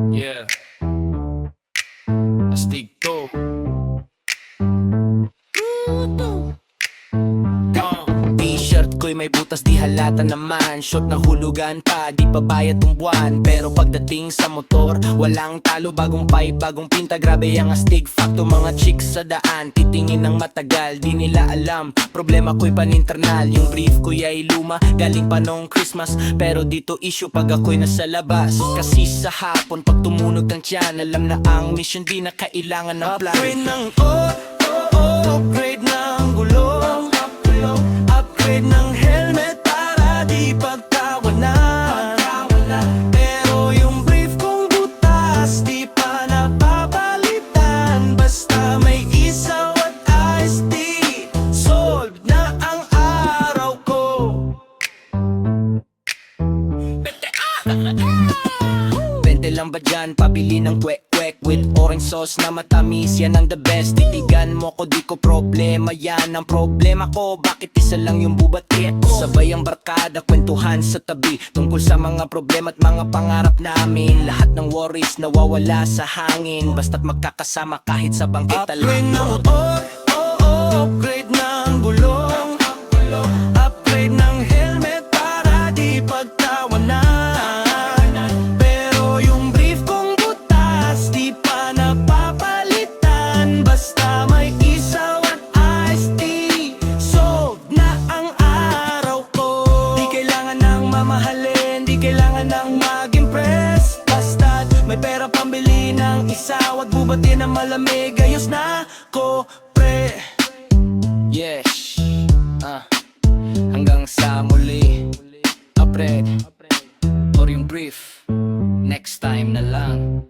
Yeah, astig to. T-shirt ko'y may butas di halata naman. Short na hulugan pa, di pa bayad ng buwan. Pero pagdating sa motor, walang talo. Bagong pipe, bagong pinta, grabe ang astig facto. Mga chicks sa daan, titingin ng matagal. Di nila alam, problema ko'y paninternal. Yung brief ko'y ay luma, galing pa nung Christmas. Pero dito issue pag ako'y nasa labas. Kasi sa hapon, pag tumunog ng tiyan, alam na ang mission, di na kailangan ng plan. Upgrade ng upgrade ng gulong, upgrade ng helmet para di pagtawanan. Pero yung brief kong butas di pa napapalitan. Basta may isaw at iced tea, solved na ang araw ko. Bente lang ba dyan, pabili ng kwek-kwek with orange sauce na matamis, yan ang the best. Titigan mo ko, di ko problema yan. Ang problema ko, bakit isa lang yung bubatit ko? Sabay ang barkada, kwentuhan sa tabi tungkol sa mga problema at mga pangarap namin. Lahat ng worries nawawala sa hangin, basta't magkakasama kahit sa bangketa lang. Upgrade ng gulong, upgrade ng helmet para di pagtawanan. Basta may isaw at iced tea, solved na ang araw ko. Di kailangan ng mamahalin, di kailangan ng mag-impress. Basta't may pera pambili ng isaw at bubati ng malamig, ayos na ko, pre. Yes, hanggang sa muli. Upgrade or yung brief, next time na lang.